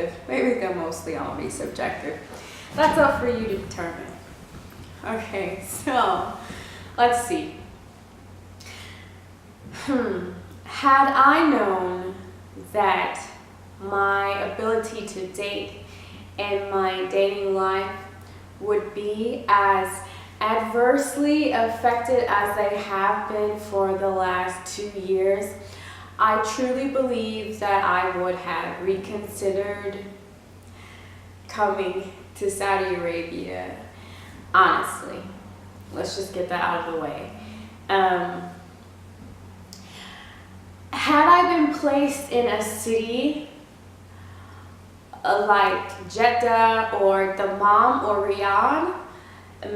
subjective. Maybe they'll mostly all be subjective. That's up for you to determine. Okay, so let's see. Had I known that my ability to date and my dating life would be as adversely affected as they have been for the last 2 years, I truly believe that I would have reconsidered coming to Saudi Arabia. Honestly, let's just get that out of the way. Had I been placed in a city like Jeddah or Dammam or Riyadh,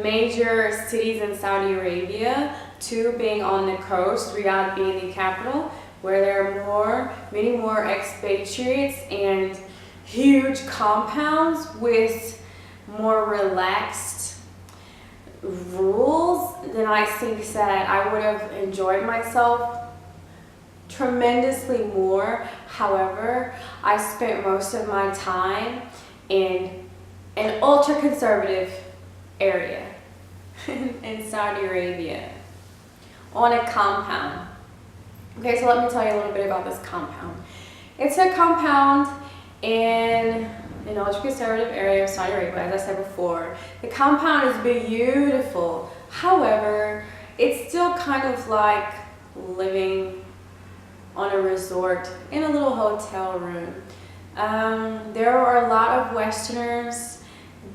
major cities in Saudi Arabia, two being on the coast, Riyadh being the capital, where there are many more expatriates and huge compounds with more relaxed rules, then I think that I would have enjoyed myself tremendously more. However, I spent most of my time in an ultra-conservative area in Saudi Arabia on a compound. Okay, so let me tell you a little bit about this compound. It's a compound in an ultra-conservative area of Saudi Arabia, as I said before. The compound is beautiful. However, it's still kind of like living on a resort in a little hotel room. There are a lot of Westerners.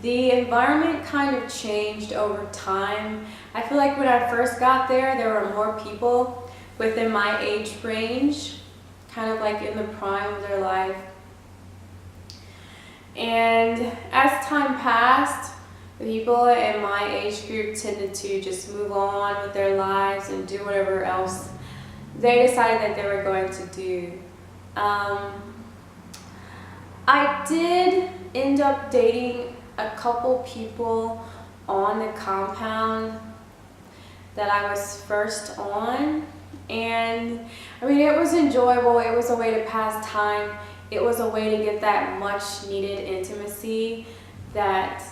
The environment kind of changed over time. I feel like when I first got there were more people within my age range, kind of like in the prime of their life. And as time passed, the people in my age group tended to just move on with their lives and do whatever else they decided that they were going to do. I did end up dating a couple people on the compound that I was first on, and I mean, it was enjoyable. It was a way to pass time. It was a way to get that much needed intimacy that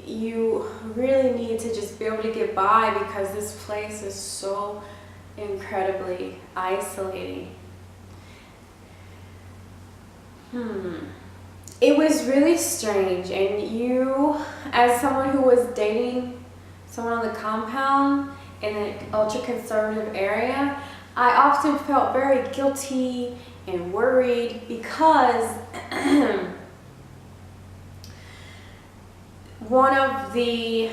you really need to just be able to get by, because this place is so incredibly isolating. It was really strange, and you, as someone who was dating someone on the compound in an ultra-conservative area, I often felt very guilty and worried because one of the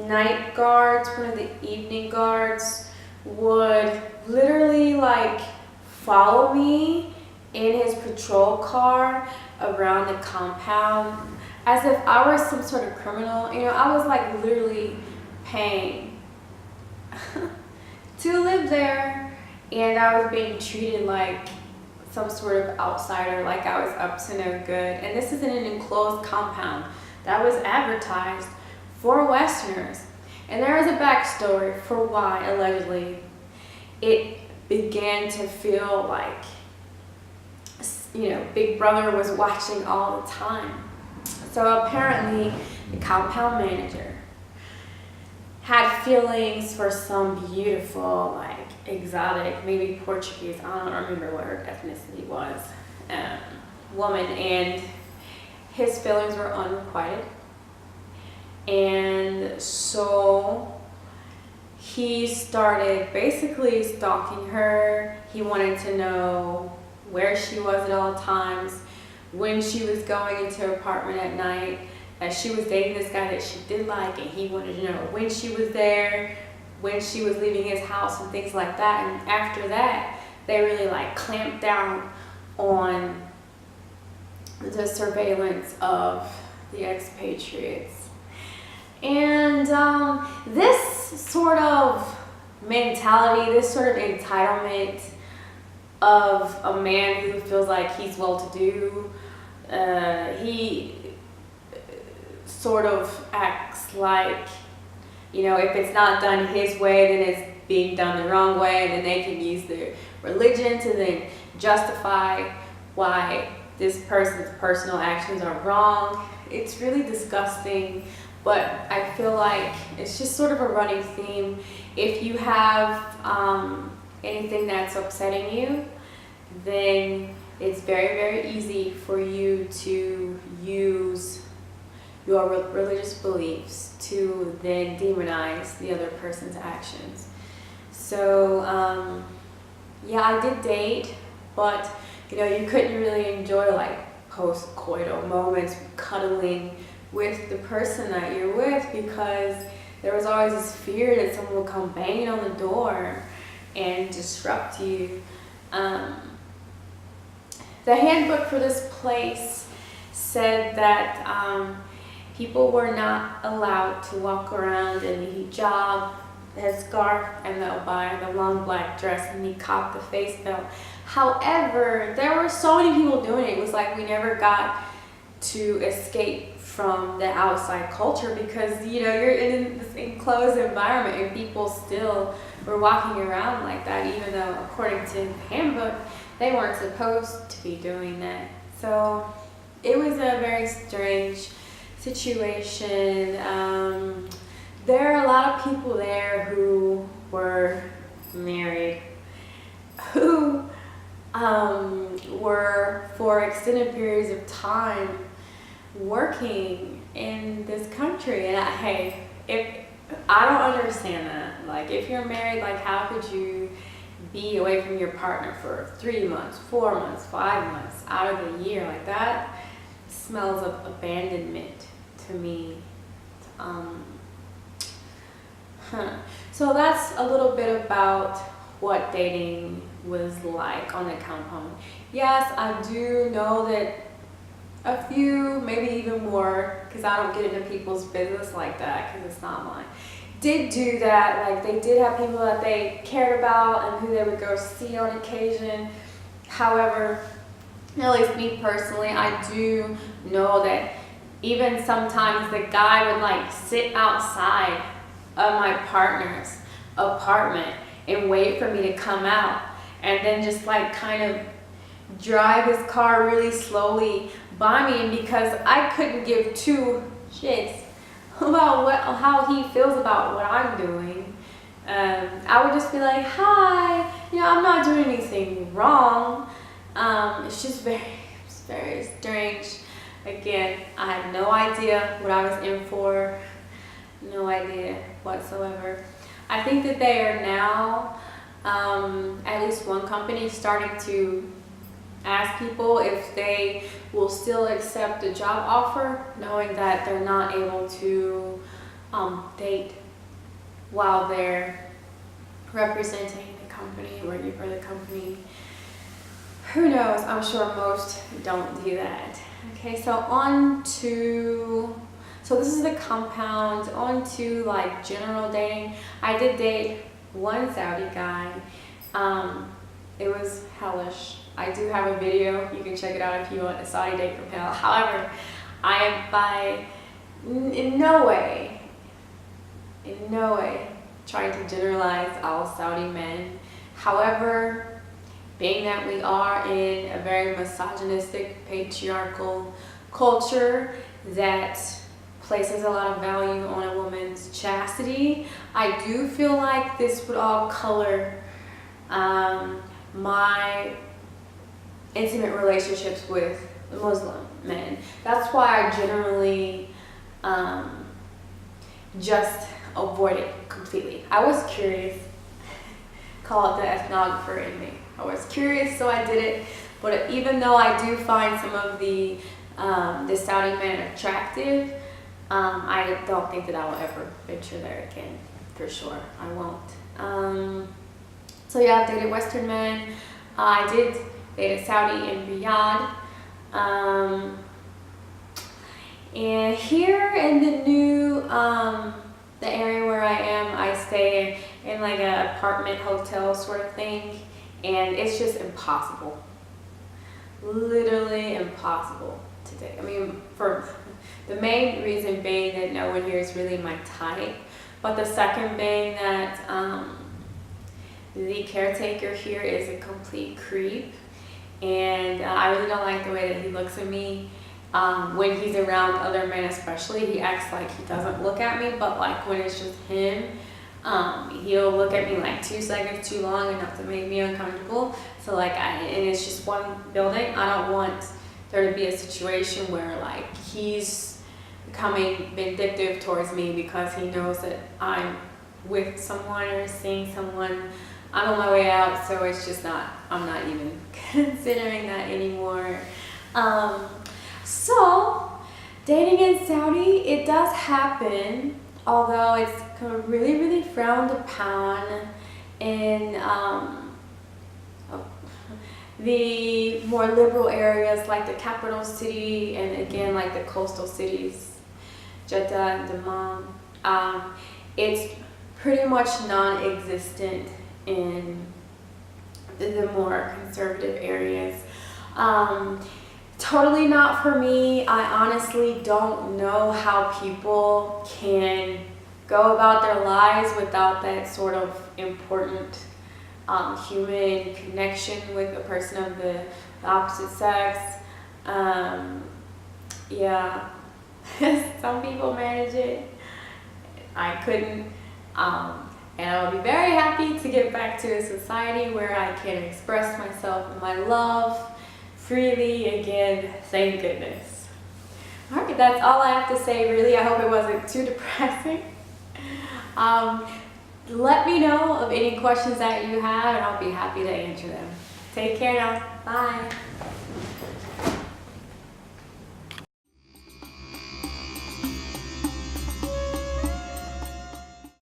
night guards, one of the evening guards would literally follow me in his patrol car around the compound as if I were some sort of criminal. You know, I was literally paying to live there, and I was being treated like some sort of outsider, like I was up to no good. And this is in an enclosed compound that was advertised for Westerners. And there is a backstory for why, allegedly, it began to feel like, Big Brother was watching all the time. So apparently, the compound manager had feelings for some beautiful, exotic, maybe Portuguese, I don't remember what her ethnicity was, woman, and his feelings were unrequited. And so he started basically stalking her. He wanted to know where she was at all times, when she was going into her apartment at night, that she was dating this guy that she did like, and he wanted to know when she was there, when she was leaving his house, and things like that. And after that, they really clamped down on the surveillance of the expatriates. And this sort of mentality, this sort of entitlement of a man who feels like he's well-to-do, he sort of acts like, if it's not done his way, then it's being done the wrong way, and then they can use their religion to then justify why this person's personal actions are wrong. It's really disgusting, but I feel like it's just sort of a running theme. If you have anything that's upsetting you, then it's very, very easy for you to use your religious beliefs to then demonize the other person's actions. So yeah, I did date, but you know, you couldn't really enjoy like post-coital moments cuddling with the person that you're with, because there was always this fear that someone would come banging on the door and disrupt you. The handbook for this place said that people were not allowed to walk around in the hijab, the headscarf, and the abaya, the long black dress, and niqab, the face veil. However, there were so many people doing it. It was like we never got to escape from the outside culture, because you know, you're in this enclosed environment and people still were walking around like that, even though according to the handbook they weren't supposed to be doing that. So it was a very strange situation. There are a lot of people there who were married, who were for extended periods of time working in this country. And I don't understand that. Like, if you're married, like, how could you be away from your partner for 3 months, 4 months, 5 months out of the year? Like, that smells of abandonment to me. So that's a little bit about what dating was like on the compound. Yes, I do know that a few, maybe even more, because I don't get into people's business like that, because it's not mine, did do that. Like, they did have people that they cared about and who they would go see on occasion. However, at least me personally, I do know that even sometimes the guy would like sit outside of my partner's apartment and wait for me to come out, and then just like kind of drive his car really slowly by me. And because I couldn't give two shits about how he feels about what I'm doing, I would just be like, hi, you know, I'm not doing anything wrong. It's just very strange. Again, I had no idea what I was in for, no idea whatsoever. I think that they are now, at least one company, starting to ask people if they will still accept a job offer, knowing that they're not able to date while they're representing the company, working for the company. Who knows? I'm sure most don't do that. Okay, so so this is the compound. On to like general dating. I did date one Saudi guy. It was hellish. I do have a video. You can check it out if you want a Saudi date from hell. However, I am in no way trying to generalize all Saudi men. However, being that we are in a very misogynistic, patriarchal culture that places a lot of value on a woman's chastity, I do feel like this would all color my intimate relationships with Muslim men. That's why I generally just avoid it completely. I was curious, call it the ethnographer in me. I was curious, so I did it. But even though I do find some of the Saudi men attractive, I don't think that I will ever venture there again, for sure. I won't. So yeah, I've dated Western men. I did date a Saudi in Riyadh. And here in the new, the area where I am, I stay in like an apartment hotel sort of thing. And it's just impossible. Literally impossible to date. I mean, for the main reason being that no one here is really my type. But the second being that the caretaker here is a complete creep. and I really don't like the way that he looks at me. When he's around other men especially, he acts like he doesn't look at me, but like when it's just him, he'll look at me like 2 seconds too long enough to make me uncomfortable. So like, and it's just one building. I don't want there to be a situation where like he's becoming vindictive towards me because he knows that I'm with someone or seeing someone. I'm on my way out, so it's just not, I'm not even considering that anymore. So dating in Saudi, it does happen, although it's really, really frowned upon in the more liberal areas like the capital city, and again like the coastal cities, Jeddah and Dammam. It's pretty much non-existent in the more conservative areas. Totally not for me. I honestly don't know how people can go about their lives without that sort of important human connection with a person of the opposite sex. Yeah, some people manage it. I couldn't. And I'll be very happy to get back to a society where I can express myself and my love freely again. Thank goodness. All right, that's all I have to say, really. I hope it wasn't too depressing. Let me know of any questions that you have, and I'll be happy to answer them. Take care now. Bye.